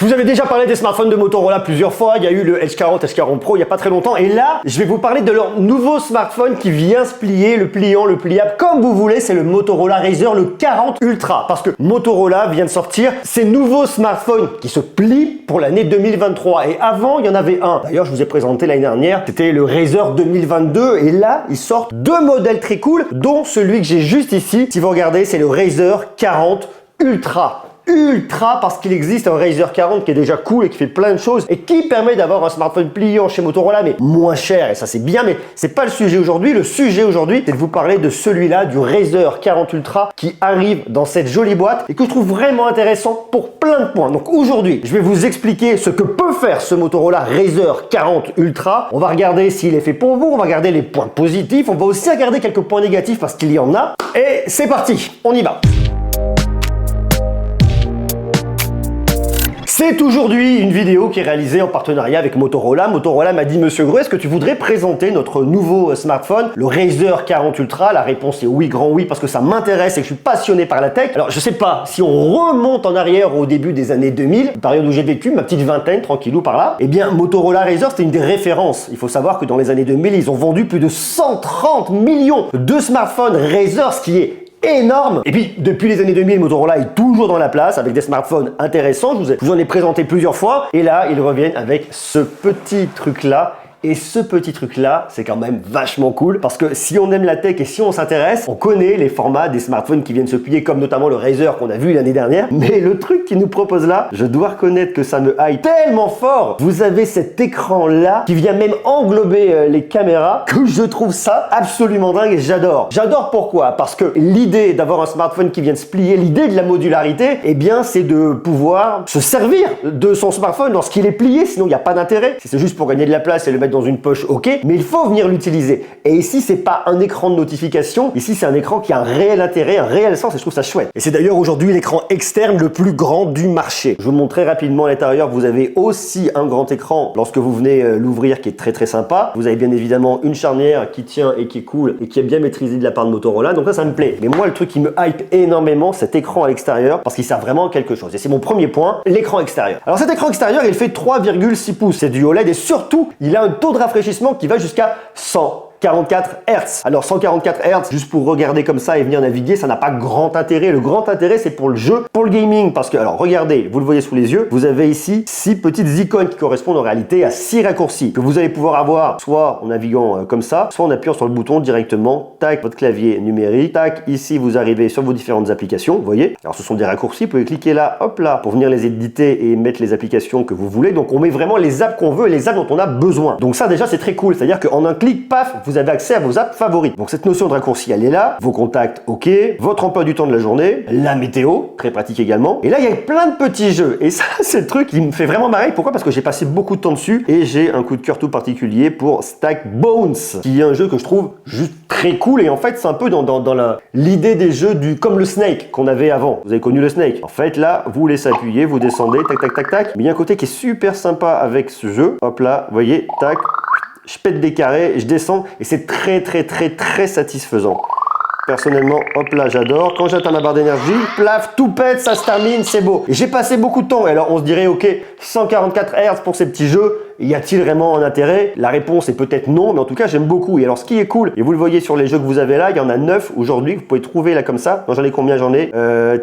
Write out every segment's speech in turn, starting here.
Je vous avais déjà parlé des smartphones de Motorola plusieurs fois, il y a eu le Edge 40, Edge 40 Pro il n'y a pas très longtemps, et là, je vais vous parler de leur nouveau smartphone qui vient se plier, le pliant, le pliable, comme vous voulez, c'est le Motorola Razr, le 40 Ultra, parce que Motorola vient de sortir ces nouveaux smartphones qui se plient pour l'année 2023, et avant, il y en avait un. D'ailleurs, je vous ai présenté l'année dernière, c'était le Razr 2022, et là, ils sortent deux modèles très cool, dont celui que j'ai juste ici. Si vous regardez, c'est le Razr 40 Ultra. Ultra parce qu'il existe un Razr 40 qui est déjà cool et qui fait plein de choses et qui permet d'avoir un smartphone pliant chez Motorola mais moins cher, et ça c'est bien, mais c'est pas le sujet aujourd'hui. Le sujet aujourd'hui, c'est de vous parler de celui-là, du Razr 40 Ultra qui arrive dans cette jolie boîte et que je trouve vraiment intéressant pour plein de points. Donc aujourd'hui, je vais vous expliquer ce que peut faire ce Motorola Razr 40 Ultra. On va regarder s'il est fait pour vous, on va regarder les points positifs, on va aussi regarder quelques points négatifs parce qu'il y en a. Et c'est parti, on y va. C'est aujourd'hui une vidéo qui est réalisée en partenariat avec Motorola. Motorola m'a dit: Monsieur Gros, est-ce que tu voudrais présenter notre nouveau smartphone, le Razr 40 Ultra? La réponse est oui, grand oui, parce que ça m'intéresse et que je suis passionné par la tech. Alors je sais pas, si on remonte en arrière au début des années 2000, période où j'ai vécu, ma petite vingtaine, tranquillou par là, eh bien Motorola Razr c'était une des références. Il faut savoir que dans les années 2000, ils ont vendu plus de 130 millions de smartphones Razr, ce qui est énorme. Et puis depuis les années 2000, Motorola est toujours dans la place avec des smartphones intéressants. Je vous en ai présenté plusieurs fois et là ils reviennent avec ce petit truc là. Et ce petit truc là, c'est quand même vachement cool parce que si on aime la tech et si on s'intéresse, on connaît les formats des smartphones qui viennent se plier, comme notamment le Razr qu'on a vu l'année dernière. Mais le truc qu'ils nous proposent là, je dois reconnaître que ça me hype tellement fort. Vous avez cet écran là qui vient même englober les caméras, que je trouve ça absolument dingue et j'adore. J'adore pourquoi? Parce que l'idée d'avoir un smartphone qui vient de se plier, l'idée de la modularité, eh bien c'est de pouvoir se servir de son smartphone lorsqu'il est plié, sinon il n'y a pas d'intérêt. Si c'est juste pour gagner de la place et le mettre dans une poche, ok, mais il faut venir l'utiliser. Et ici, c'est pas un écran de notification, ici c'est un écran qui a un réel intérêt, un réel sens, et je trouve ça chouette. Et c'est d'ailleurs aujourd'hui l'écran externe le plus grand du marché. Je vous montre très rapidement à l'intérieur, vous avez aussi un grand écran lorsque vous venez l'ouvrir qui est très sympa. Vous avez bien évidemment une charnière qui tient et qui est cool et qui est bien maîtrisée de la part de Motorola, donc ça me plaît. Mais moi, le truc qui me hype énormément, cet écran à l'extérieur, parce qu'il sert vraiment à quelque chose. Et c'est mon premier point, l'écran extérieur. Alors cet écran extérieur, il fait 3,6 pouces, c'est du OLED et surtout, il a un taux de rafraîchissement qui va jusqu'à 144 Hz. Alors 144 Hz, juste pour regarder comme ça et venir naviguer, ça n'a pas grand intérêt. Le grand intérêt, c'est pour le jeu, pour le gaming, parce que, alors regardez, vous le voyez sous les yeux, vous avez ici 6 petites icônes qui correspondent en réalité à 6 raccourcis que vous allez pouvoir avoir soit en naviguant comme ça, soit en appuyant sur le bouton directement, tac, votre clavier numérique, tac, ici vous arrivez sur vos différentes applications, vous voyez. Alors ce sont des raccourcis, vous pouvez cliquer là, hop là, pour venir les éditer et mettre les applications que vous voulez. Donc on met vraiment les apps qu'on veut et les apps dont on a besoin. Donc ça déjà c'est très cool, c'est-à-dire qu'en un clic, paf, vous avez accès à vos apps favorites. Donc cette notion de raccourci, elle est là. Vos contacts, ok. Votre emploi du temps de la journée, la météo, très pratique également. Et là, il y a plein de petits jeux. Et ça, c'est le truc qui me fait vraiment marrer. Pourquoi? Parce que j'ai passé beaucoup de temps dessus et j'ai un coup de cœur tout particulier pour Stack Bones, qui est un jeu que je trouve juste très cool. Et en fait, c'est un peu dans l'idée des jeux comme le Snake qu'on avait avant. Vous avez connu le Snake. En fait, là, vous laissez appuyer, vous descendez, tac. Mais il y a un côté qui est super sympa avec ce jeu. Hop là, vous voyez, tac. Je pète des carrés, je descends et c'est très satisfaisant. Personnellement, hop là, j'adore. Quand j'atteins ma barre d'énergie, plaf, tout pète, ça se termine, c'est beau. Et j'ai passé beaucoup de temps. Et alors, on se dirait, ok, 144 Hz pour ces petits jeux. Y a-t-il vraiment un intérêt? La réponse est peut-être non, mais en tout cas, j'aime beaucoup. Et alors, ce qui est cool, et vous le voyez sur les jeux que vous avez là, il y en a 9 aujourd'hui que vous pouvez trouver là comme ça. J'en ai combien? J'en ai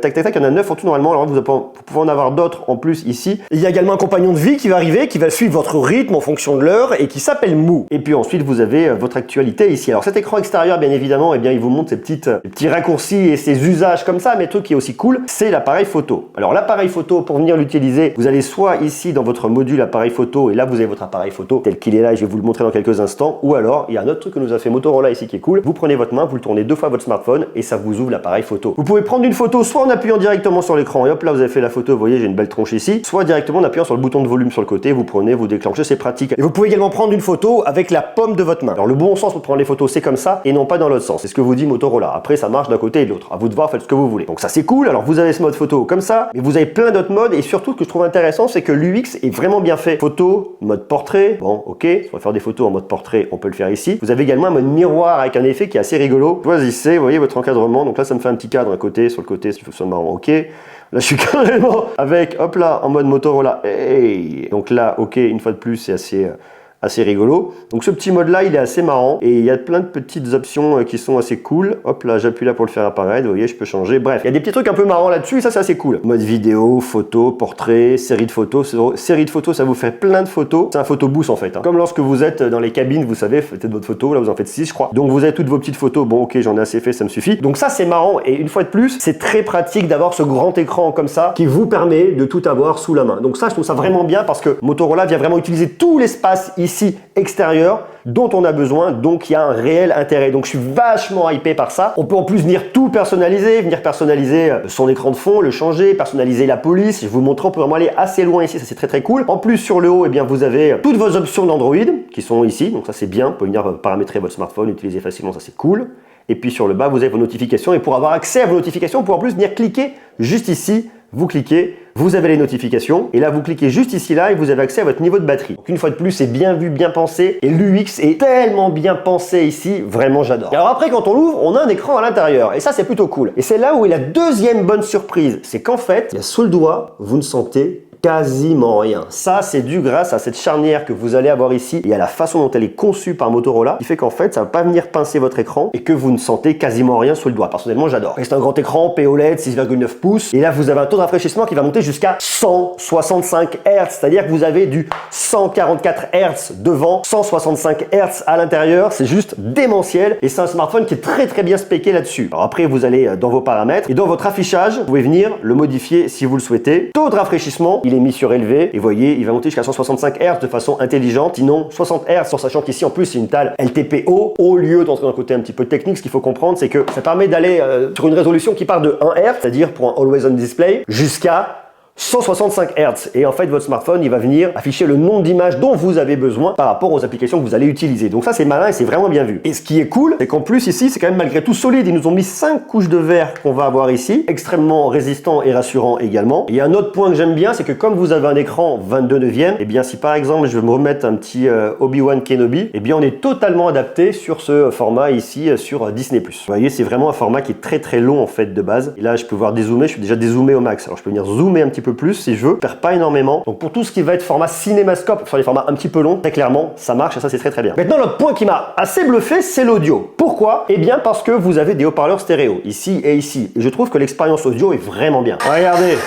tac, il y en a 9 en tout normalement. Alors, vous pouvez en avoir d'autres en plus ici. Il y a également un compagnon de vie qui va arriver, qui va suivre votre rythme en fonction de l'heure et qui s'appelle Mou. Et puis ensuite, vous avez votre actualité ici. Alors, cet écran extérieur, bien évidemment, eh bien, il vous montre ces petits raccourcis et ces usages comme ça. Mais le truc qui est aussi cool, c'est l'appareil photo. Alors, l'appareil photo, pour venir l'utiliser, vous allez soit ici dans votre module appareil photo et là, vous avez votre appareil photo tel qu'il est là et je vais vous le montrer dans quelques instants. Ou alors, il y a un autre truc que nous a fait Motorola ici qui est cool. Vous prenez votre main, vous le tournez 2 fois votre smartphone et ça vous ouvre l'appareil photo. Vous pouvez prendre une photo soit en appuyant directement sur l'écran et hop là vous avez fait la photo, vous voyez j'ai une belle tronche ici, soit directement en appuyant sur le bouton de volume sur le côté, vous prenez, vous déclenchez, c'est pratique. Et vous pouvez également prendre une photo avec la paume de votre main. Alors le bon sens pour prendre les photos c'est comme ça et non pas dans l'autre sens. C'est ce que vous dit Motorola. Après ça marche d'un côté et de l'autre. À vous de voir, faites ce que vous voulez. Donc ça c'est cool. Alors vous avez ce mode photo comme ça, mais vous avez plein d'autres modes et surtout ce que je trouve intéressant c'est que l'UX est vraiment bien fait. Photo, mode mode portrait. Bon, ok, on va faire des photos en mode portrait, on peut le faire ici. Vous avez également un mode miroir avec un effet qui est assez rigolo. Choisissez, vous voyez votre encadrement. Donc là, ça me fait un petit cadre à côté, sur le côté, si je fais ça marrant, ok. Là, je suis carrément avec, hop là, en mode Motorola. Hey. Donc là, ok, une fois de plus, c'est assez rigolo. Donc ce petit mode là il est assez marrant et il y a plein de petites options qui sont assez cool. Hop là, j'appuie là pour le faire apparaître, vous voyez, je peux changer. Bref, il y a des petits trucs un peu marrants là-dessus et ça c'est assez cool. Mode vidéo, photo, portrait, série de photos. Série de photos, ça vous fait plein de photos. C'est un photo boost en fait. Hein. Comme lorsque vous êtes dans les cabines, vous savez, faites votre photo, là vous en faites 6 je crois. Donc vous avez toutes vos petites photos. Bon ok, j'en ai assez fait, ça me suffit. Donc ça c'est marrant et une fois de plus, c'est très pratique d'avoir ce grand écran comme ça qui vous permet de tout avoir sous la main. Donc ça je trouve ça vraiment bien parce que Motorola vient vraiment utiliser tout l'espace ici extérieur dont on a besoin, donc il y a un réel intérêt. Donc je suis vachement hypé par ça. On peut en plus venir tout personnaliser, venir personnaliser son écran de fond, le changer, personnaliser la police. Je vous montre, on peut vraiment aller assez loin ici, ça c'est très très cool. En plus sur le haut, eh bien, vous avez toutes vos options d'Android qui sont ici, donc ça c'est bien. Vous pouvez venir paramétrer votre smartphone, utiliser facilement, ça c'est cool. Et puis sur le bas, vous avez vos notifications et pour avoir accès à vos notifications, vous pouvez en plus venir cliquer juste ici. Vous cliquez, vous avez les notifications et là vous cliquez juste ici là et vous avez accès à votre niveau de batterie. Donc une fois de plus c'est bien vu, bien pensé et l'UX est tellement bien pensé ici, vraiment j'adore. Alors après quand on l'ouvre, on a un écran à l'intérieur et ça c'est plutôt cool. Et c'est là où est la deuxième bonne surprise, c'est qu'en fait, il y a sous le doigt, vous ne sentez quasiment rien. Ça, c'est dû grâce à cette charnière que vous allez avoir ici et à la façon dont elle est conçue par Motorola, qui fait qu'en fait, ça va pas venir pincer votre écran et que vous ne sentez quasiment rien sous le doigt. Personnellement, j'adore. C'est un grand écran POLED 6,9 pouces et là, vous avez un taux de rafraîchissement qui va monter jusqu'à 165 Hz, c'est-à-dire que vous avez du 144 Hz devant, 165 Hz à l'intérieur. C'est juste démentiel et c'est un smartphone qui est très très bien spéqué là-dessus. Alors après, vous allez dans vos paramètres et dans votre affichage, vous pouvez venir le modifier si vous le souhaitez. Taux de rafraîchissement, il est mis sur élevé et voyez, il va monter jusqu'à 165 Hz de façon intelligente, sinon 60 Hz, en sachant qu'ici en plus c'est une table LTPO. Au lieu d'entrer dans le côté un petit peu technique, ce qu'il faut comprendre, c'est que ça permet d'aller sur une résolution qui part de 1 Hz, c'est-à-dire pour un Always On Display, jusqu'à 165 Hz et en fait votre smartphone il va venir afficher le nombre d'images dont vous avez besoin par rapport aux applications que vous allez utiliser. Donc ça c'est malin et c'est vraiment bien vu. Et ce qui est cool, c'est qu'en plus ici c'est quand même malgré tout solide. Ils nous ont mis 5 couches de verre qu'on va avoir ici, extrêmement résistant et rassurant également. Et un autre point que j'aime bien, c'est que comme vous avez un écran 22/9, et bien si par exemple je vais me remettre un petit Obi-Wan Kenobi, et bien on est totalement adapté sur ce format ici sur Disney+. Vous voyez, c'est vraiment un format qui est très très long en fait de base. Et là je peux voir dézoomer, je suis déjà dézoomé au max. Alors je peux venir zoomer un petit peu plus si je veux, je perds pas énormément. Donc pour tout ce qui va être format cinémascope, sur les formats un petit peu longs, très clairement, ça marche et ça c'est très très bien. Maintenant, l'autre point qui m'a assez bluffé, c'est l'audio. Pourquoi? Eh bien parce que vous avez des haut-parleurs stéréo, ici et ici. Et je trouve que l'expérience audio est vraiment bien. Regardez,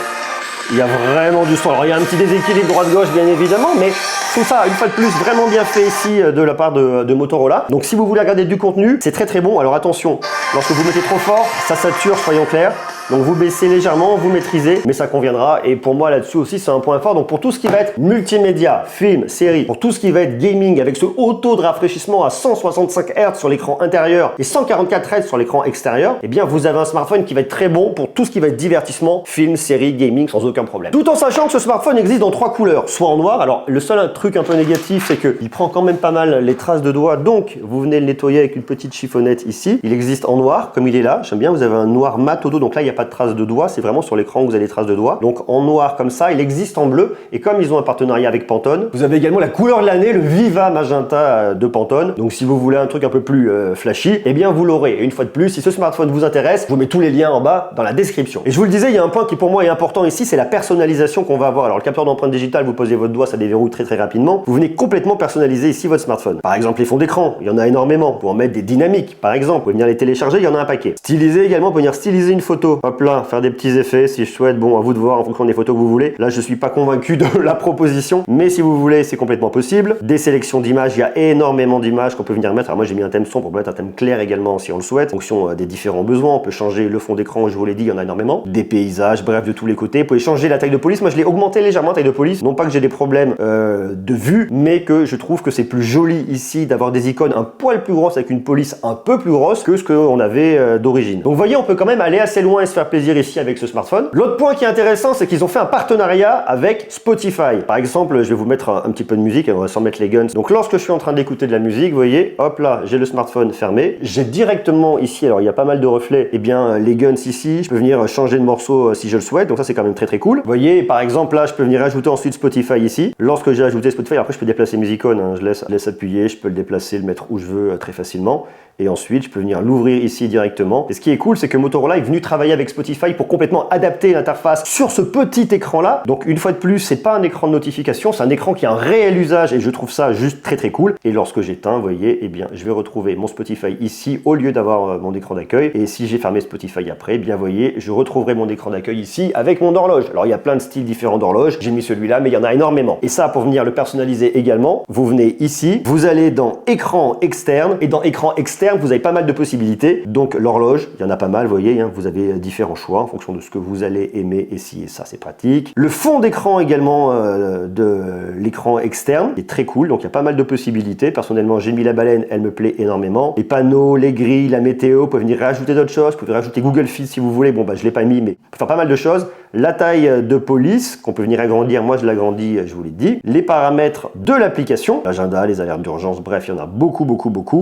il y a vraiment du son. Alors il y a un petit déséquilibre droite-gauche bien évidemment, mais tout ça, une fois de plus, vraiment bien fait ici de la part de Motorola. Donc si vous voulez regarder du contenu, c'est très très bon. Alors attention, lorsque vous mettez trop fort, ça sature, soyons clairs. Donc vous baissez légèrement, vous maîtrisez, mais ça conviendra. Et pour moi là-dessus aussi, c'est un point fort. Donc pour tout ce qui va être multimédia, film, série, pour tout ce qui va être gaming, avec ce haut taux de rafraîchissement à 165 Hz sur l'écran intérieur et 144 Hz sur l'écran extérieur, eh bien vous avez un smartphone qui va être très bon pour tout ce qui va être divertissement, film, série, gaming, sans aucun problème. Tout en sachant que ce smartphone existe dans 3 couleurs, soit en noir. Alors le seul truc un peu négatif, c'est qu'il prend quand même pas mal les traces de doigts. Donc vous venez le nettoyer avec une petite chiffonnette ici. Il existe en noir, comme il est là. J'aime bien, vous avez un noir mat au dos. Donc là, il n'y a pas de traces de doigts, c'est vraiment sur l'écran que vous avez des traces de doigts. Donc en noir comme ça, il existe en bleu et comme ils ont un partenariat avec Pantone, vous avez également la couleur de l'année, le Viva Magenta de Pantone. Donc si vous voulez un truc un peu plus flashy, eh bien vous l'aurez. Et une fois de plus, si ce smartphone vous intéresse, je vous mets tous les liens en bas dans la description. Et je vous le disais, il y a un point qui pour moi est important ici, c'est la personnalisation qu'on va avoir. Alors le capteur d'empreinte digitale, vous posez votre doigt, ça déverrouille très très rapidement. Vous venez complètement personnaliser ici votre smartphone. Par exemple les fonds d'écran, il y en a énormément. Vous pouvez en mettre des dynamiques, par exemple. Vous pouvez venir les télécharger, il y en a un paquet. Styliser également, vous pouvez venir styliser une photo. Hop là, faire des petits effets si je souhaite. Bon, à vous de voir en fonction des photos que vous voulez. Là, je suis pas convaincu de la proposition, mais si vous voulez, c'est complètement possible. Des sélections d'images, il y a énormément d'images qu'on peut venir mettre. Alors moi, j'ai mis un thème sombre pour mettre un thème clair également si on le souhaite, en fonction des différents besoins. On peut changer le fond d'écran, je vous l'ai dit, il y en a énormément. Des paysages, bref, de tous les côtés. Vous pouvez changer la taille de police. Moi, je l'ai augmenté légèrement, la taille de police. Non pas que j'ai des problèmes de vue, mais que je trouve que c'est plus joli ici d'avoir des icônes un poil plus grosses avec une police un peu plus grosse que ce qu'on avait d'origine. Donc, vous voyez, on peut quand même aller assez loin se faire plaisir ici avec ce smartphone. L'autre point qui est intéressant, c'est qu'ils ont fait un partenariat avec Spotify. Par exemple, je vais vous mettre un petit peu de musique, sans mettre les guns. Donc lorsque je suis en train d'écouter de la musique, vous voyez, hop là, j'ai le smartphone fermé. J'ai directement ici, alors il y a pas mal de reflets, et bien les guns ici, je peux venir changer de morceau si je le souhaite. Donc ça c'est quand même très cool. Vous voyez, par exemple là, je peux venir ajouter ensuite Spotify ici. Lorsque j'ai ajouté Spotify, après je peux déplacer mes icônes, hein. Je laisse appuyer, je peux le déplacer, le mettre où je veux très facilement. Et ensuite, je peux venir l'ouvrir ici directement. Et ce qui est cool, c'est que Motorola est venu travailler avec Spotify pour complètement adapter l'interface sur ce petit écran-là. Donc, une fois de plus, c'est pas un écran de notification, c'est un écran qui a un réel usage et je trouve ça juste très cool. Et lorsque j'éteins, vous voyez, eh bien, je vais retrouver mon Spotify ici au lieu d'avoir mon écran d'accueil. Et si j'ai fermé Spotify après, eh bien, vous voyez, je retrouverai mon écran d'accueil ici avec mon horloge. Alors, il y a plein de styles différents d'horloge. J'ai mis celui-là, mais il y en a énormément. Et ça, pour venir le personnaliser également, vous venez ici, vous allez dans écran externe et dans écran externe, vous avez pas mal de possibilités. Donc l'horloge, il y en a pas mal, vous voyez, hein, vous avez différents choix en fonction de ce que vous allez aimer et si et ça c'est pratique. Le fond d'écran également de l'écran externe est très cool, donc il y a pas mal de possibilités. Personnellement, j'ai mis la baleine, elle me plaît énormément. Les panneaux, les grilles, la météo, vous pouvez venir rajouter d'autres choses, vous pouvez rajouter Google Fit si vous voulez. Bon bah je l'ai pas mis, mais on peut faire pas mal de choses. La taille de police qu'on peut venir agrandir, moi je l'agrandis, je vous l'ai dit. Les paramètres de l'application, l'agenda, les alertes d'urgence, bref, il y en a beaucoup.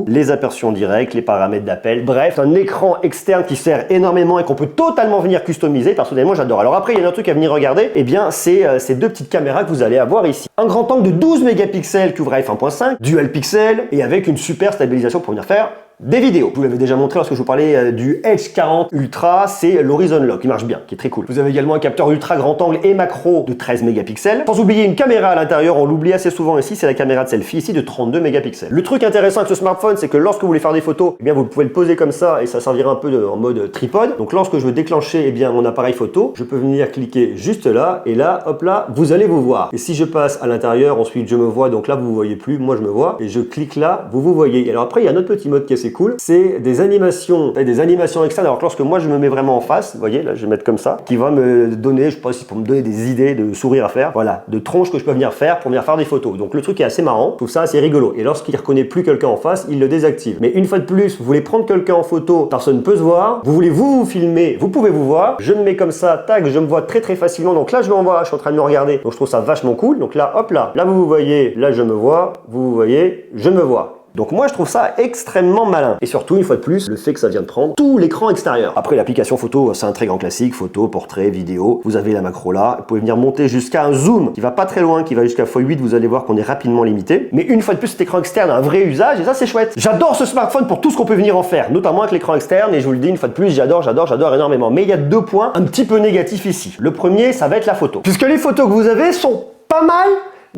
Les aperçus en direct, les paramètres d'appel, bref, un écran externe qui sert énormément et qu'on peut totalement venir customiser. Personnellement, j'adore. Alors après, il y a un autre truc à venir regarder, eh bien, c'est ces deux petites caméras que vous allez avoir ici. Un grand angle de 12 mégapixels qui ouvre à f1.5, dual pixel et avec une super stabilisation pour venir faire des vidéos. Je vous l'avais déjà montré lorsque je vous parlais du Edge 40 Ultra, c'est l'Horizon Lock qui marche bien, qui est très cool. Vous avez également un capteur ultra grand angle et macro de 13 mégapixels. Sans oublier une caméra à l'intérieur, on l'oublie assez souvent ici, c'est la caméra de selfie ici de 32 mégapixels. Le truc intéressant avec ce smartphone, c'est que lorsque vous voulez faire des photos, eh bien vous pouvez le poser comme ça et ça servira un peu en mode tripode. Donc lorsque je veux déclencher eh bien mon appareil photo, je peux venir cliquer juste là et là, hop là, vous allez vous voir. Et si je passe à l'intérieur, ensuite je me vois, donc là vous voyez plus, moi je me vois et je clique là, vous voyez. Et alors après il y a un autre petit mode qui est assez cool, c'est des animations externes. Alors que lorsque moi je me mets vraiment en face, vous voyez là je vais mettre comme ça, qui va me donner, je sais pas si pour me donner des idées de sourires à faire, voilà, de tronches que je peux venir faire pour venir faire des photos. Donc le truc est assez marrant, je trouve ça assez rigolo. Et lorsqu'il reconnaît plus quelqu'un en face, il le désactive. Mais une fois de plus, vous voulez prendre quelqu'un en photo, personne ne peut se voir, vous voulez vous filmer, vous pouvez vous voir, je me mets comme ça, tac, je me vois très facilement. Donc là je m'envoie, je suis en train de me regarder, donc je trouve ça vachement cool. Donc là, hop là, vous voyez, là je me vois, vous voyez, je me vois. Donc moi je trouve ça extrêmement malin. Et surtout une fois de plus, le fait que ça vient de prendre tout l'écran extérieur. Après l'application photo, c'est un très grand classique, photo, portrait, vidéo. Vous avez la macro là, vous pouvez venir monter jusqu'à un zoom qui va pas très loin, qui va jusqu'à x8, vous allez voir qu'on est rapidement limité. Mais une fois de plus, cet écran externe a un vrai usage et ça c'est chouette. J'adore ce smartphone pour tout ce qu'on peut venir en faire, notamment avec l'écran externe et je vous le dis une fois de plus, j'adore énormément. Mais il y a deux points un petit peu négatifs ici. Le premier, ça va être la photo. Puisque les photos que vous avez sont pas mal,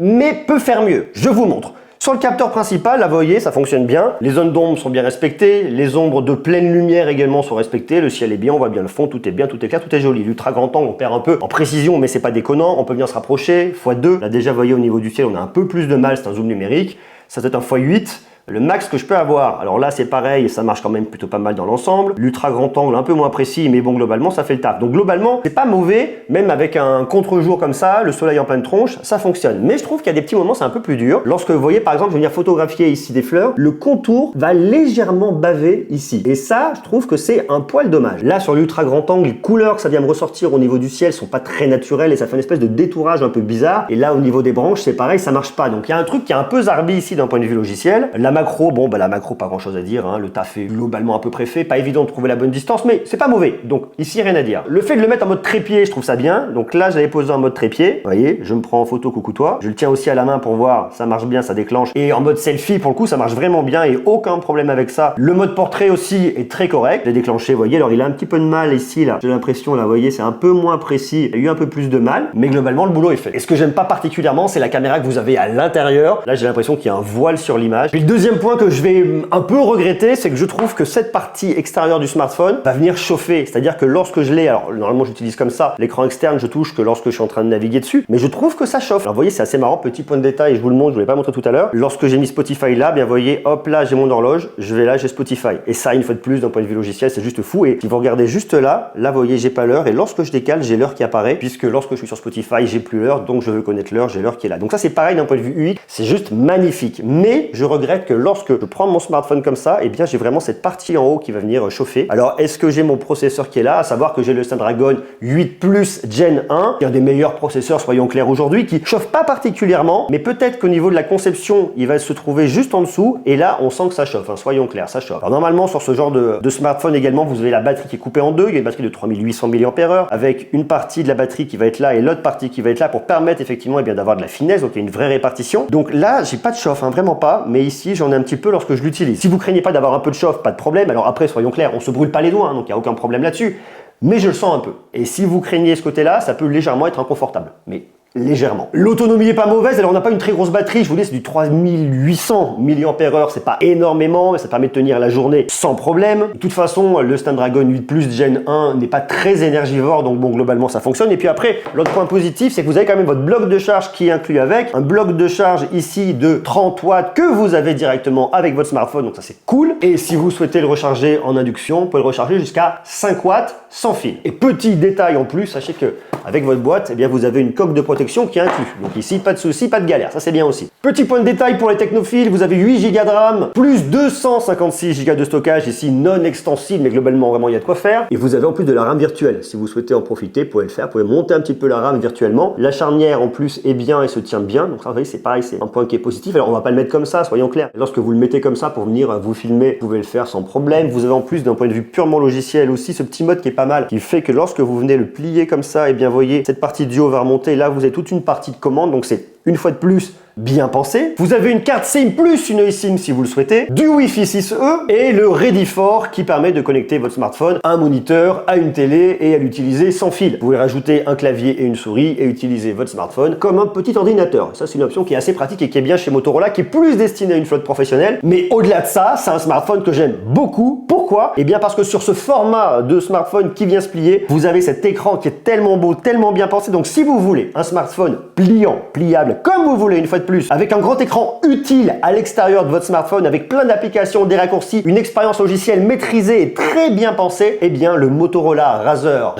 mais peut faire mieux. Je vous montre. Sur le capteur principal, là vous voyez, ça fonctionne bien. Les zones d'ombre sont bien respectées, les ombres de pleine lumière également sont respectées, le ciel est bien, on voit bien le fond, tout est bien, tout est clair, tout est joli. L'ultra grand angle, on perd un peu en précision, mais c'est pas déconnant, on peut venir se rapprocher, x2. Là déjà, vous voyez, au niveau du ciel, on a un peu plus de mal, c'est un zoom numérique. Ça peut être un x8. Le max que je peux avoir, alors là c'est pareil, ça marche quand même plutôt pas mal dans l'ensemble. L'ultra grand angle un peu moins précis, mais bon globalement ça fait le taf. Donc globalement c'est pas mauvais, même avec un contre-jour comme ça, le soleil en pleine tronche, ça fonctionne. Mais je trouve qu'il y a des petits moments c'est un peu plus dur. Lorsque vous voyez par exemple, je vais venir photographier ici des fleurs, le contour va légèrement baver ici. Et ça, je trouve que c'est un poil dommage. Là sur l'ultra grand angle, les couleurs que ça vient me ressortir au niveau du ciel sont pas très naturelles et ça fait une espèce de détourage un peu bizarre. Et là au niveau des branches, c'est pareil, ça marche pas. Donc il y a un truc qui est un peu zarbi ici d'un point de vue logiciel. La macro, bon bah la macro pas grand chose à dire, hein. Le taf est globalement un peu près fait, pas évident de trouver la bonne distance, mais c'est pas mauvais, donc ici rien à dire. Le fait de le mettre en mode trépied, je trouve ça bien, donc là j'avais posé en mode trépied, vous voyez, je me prends en photo, coucou toi, je le tiens aussi à la main pour voir, ça marche bien, ça déclenche, et en mode selfie pour le coup ça marche vraiment bien et aucun problème avec ça. Le mode portrait aussi est très correct, j'ai déclenché, vous voyez, alors il a un petit peu de mal ici là, j'ai l'impression là, vous voyez, c'est un peu moins précis, il y a eu un peu plus de mal, mais globalement le boulot est fait. Et ce que j'aime pas particulièrement, c'est la caméra que vous avez à l'intérieur, là j'ai l'impression qu'il y a un voile sur l'image. Puis le deuxième point que je vais un peu regretter, c'est que je trouve que cette partie extérieure du smartphone va venir chauffer. C'est-à-dire que lorsque je l'ai, alors normalement j'utilise comme ça, l'écran externe je touche que lorsque je suis en train de naviguer dessus, mais je trouve que ça chauffe. Alors vous voyez, c'est assez marrant, petit point de détail, je vous le montre, je ne l'ai pas montré tout à l'heure. Lorsque j'ai mis Spotify là, bien vous voyez, hop là j'ai mon horloge, je vais là, j'ai Spotify. Et ça, une fois de plus, d'un point de vue logiciel, c'est juste fou. Et si vous regardez juste là, là vous voyez, j'ai pas l'heure, et lorsque je décale, j'ai l'heure qui apparaît, puisque lorsque je suis sur Spotify, j'ai plus l'heure, donc je veux connaître l'heure, j'ai l'heure qui est là. Donc ça c'est pareil d'un point de vue UI, c'est juste magnifique. Mais je regrette que lorsque je prends mon smartphone comme ça, eh bien j'ai vraiment cette partie en haut qui va venir chauffer. Alors est-ce que j'ai mon processeur qui est là, à savoir que j'ai le Snapdragon 8 Plus Gen 1, qui est un des meilleurs processeurs, soyons clairs aujourd'hui, qui chauffe pas particulièrement, mais peut-être qu'au niveau de la conception, il va se trouver juste en dessous, et là on sent que ça chauffe, hein, soyons clairs, ça chauffe. Alors normalement sur ce genre de smartphone également, vous avez la batterie qui est coupée en deux, il y a une batterie de 3800 mAh, avec une partie de la batterie qui va être là et l'autre partie qui va être là pour permettre effectivement eh bien d'avoir de la finesse, donc il y a une vraie répartition. Donc là, j'ai pas de chauffe, hein, vraiment pas, mais ici j'en ai un petit peu lorsque je l'utilise. Si vous craignez pas d'avoir un peu de chauffe, pas de problème. Alors après, soyons clairs, on se brûle pas les doigts, hein, donc il n'y a aucun problème là-dessus. Mais je le sens un peu. Et si vous craignez ce côté-là, ça peut légèrement être inconfortable. Mais légèrement. L'autonomie est pas mauvaise, alors on n'a pas une très grosse batterie, je vous dis c'est du 3800 mAh, c'est pas énormément, mais ça permet de tenir la journée sans problème. De toute façon, le Snapdragon 8 Plus Gen 1 n'est pas très énergivore, donc bon, globalement ça fonctionne. Et puis après, l'autre point positif, c'est que vous avez quand même votre bloc de charge qui est inclus avec, un bloc de charge ici de 30 watts que vous avez directement avec votre smartphone, donc ça c'est cool. Et si vous souhaitez le recharger en induction, vous pouvez le recharger jusqu'à 5 watts sans fil. Et petit détail en plus, sachez que avec votre boîte, eh bien vous avez une coque de protection qui est inclus. Donc ici, pas de souci, pas de galère, ça c'est bien aussi. Petit point de détail pour les technophiles, vous avez 8 Go de RAM, plus 256 Go de stockage, ici non extensible, mais globalement vraiment il y a de quoi faire. Et vous avez en plus de la RAM virtuelle. Si vous souhaitez en profiter, vous pouvez le faire, vous pouvez monter un petit peu la RAM virtuellement. La charnière en plus est bien et se tient bien, donc ça vous voyez, c'est pareil, c'est un point qui est positif. Alors on va pas le mettre comme ça, soyons clairs. Lorsque vous le mettez comme ça pour venir vous filmer, vous pouvez le faire sans problème. Vous avez en plus d'un point de vue purement logiciel aussi ce petit mode qui est pas mal, qui fait que lorsque vous venez le plier comme ça, et bien vous voyez, cette partie du haut va remonter, là vous avez toute une partie de commande, donc c'est une fois de plus bien pensé. Vous avez une carte SIM plus une eSIM si vous le souhaitez, du Wi-Fi 6E et le Ready4 qui permet de connecter votre smartphone à un moniteur, à une télé et à l'utiliser sans fil. Vous pouvez rajouter un clavier et une souris et utiliser votre smartphone comme un petit ordinateur. Ça c'est une option qui est assez pratique et qui est bien chez Motorola, qui est plus destinée à une flotte professionnelle. Mais au-delà de ça, c'est un smartphone que j'aime beaucoup. Pourquoi? Eh bien parce que sur ce format de smartphone qui vient se plier, vous avez cet écran qui est tellement beau, tellement bien pensé. Donc si vous voulez un smartphone pliant, pliable, comme vous voulez une fois de plus, avec un grand écran utile à l'extérieur de votre smartphone, avec plein d'applications, des raccourcis, une expérience logicielle maîtrisée et très bien pensée, eh bien le Motorola Razr,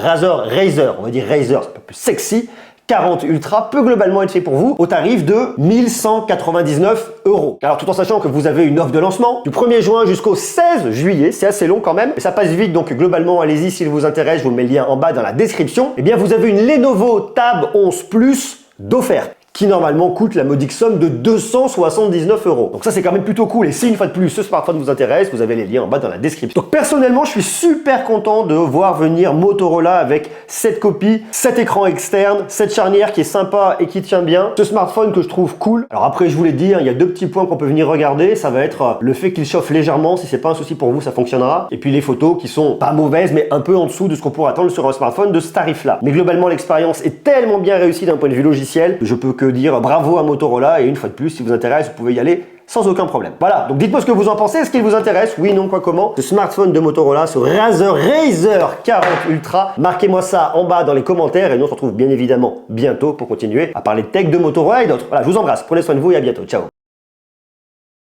on va dire Razr, c'est un peu plus sexy, 40 Ultra peut globalement être fait pour vous au tarif de 1199 €. Alors tout en sachant que vous avez une offre de lancement du 1er juin jusqu'au 16 juillet, c'est assez long quand même, et ça passe vite, donc globalement allez-y s'il vous intéresse, je vous mets le lien en bas dans la description. Eh bien vous avez une Lenovo Tab 11 Plus d'offert, qui normalement coûte la modique somme de 279 €. Donc ça c'est quand même plutôt cool, et si une fois de plus ce smartphone vous intéresse, vous avez les liens en bas dans la description. Donc personnellement je suis super content de voir venir Motorola avec cette copie, cet écran externe, cette charnière qui est sympa et qui tient bien, ce smartphone que je trouve cool. Alors après je vous l'ai dit, hein, il y a deux petits points qu'on peut venir regarder, ça va être le fait qu'il chauffe légèrement, si c'est pas un souci pour vous ça fonctionnera, et puis les photos qui sont pas mauvaises mais un peu en dessous de ce qu'on pourrait attendre sur un smartphone de ce tarif là. Mais globalement l'expérience est tellement bien réussie d'un point de vue logiciel, je peux que dire bravo à Motorola, et une fois de plus, si vous intéresse, vous pouvez y aller sans aucun problème. Voilà, donc dites-moi ce que vous en pensez, est-ce qu'il vous intéresse? Oui, non, quoi, comment? Ce smartphone de Motorola, ce Razr 40 Ultra, marquez-moi ça en bas dans les commentaires, et nous on se retrouve bien évidemment bientôt pour continuer à parler de tech, de Motorola et d'autres. Voilà, je vous embrasse, prenez soin de vous et à bientôt, ciao.